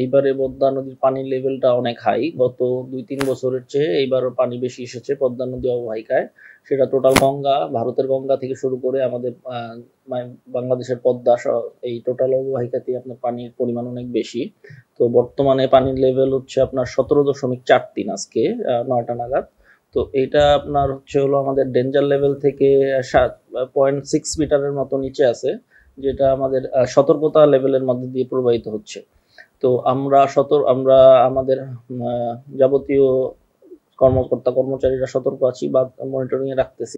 এইবারে পদ্মা নদীর পানির লেভেলটা অনেক হাই। গত ২-৩ বছরের চেয়ে এইবারও পানি বেশি এসেছে পদ্মা নদী অববাহিকায়। সেটা টোটাল গঙ্গা, ভারতের গঙ্গা থেকে শুরু করে আমাদের বাংলাদেশের পদ্মা এই টোটাল অববাহিকাতেই আপনার পানির পরিমাণ অনেক বেশি। তো বর্তমানে পানির লেভেল হচ্ছে আপনার ১৭.৪৩ আজকে ৯টা নাগাদ। তো এইটা আপনার হচ্ছে হলো আমাদের ডেঞ্জার লেভেল থেকে 0.6 মিটারের মতো নিচে আছে, যেটা আমাদের সতর্কতা লেভেলের মধ্যে দিয়ে প্রবাহিত হচ্ছে। তো আমরা আমাদের যাবতীয় কর্মকর্তা কর্মচারীরা সতর্ক আছি বা মনিটরিং এ রাখতেছি।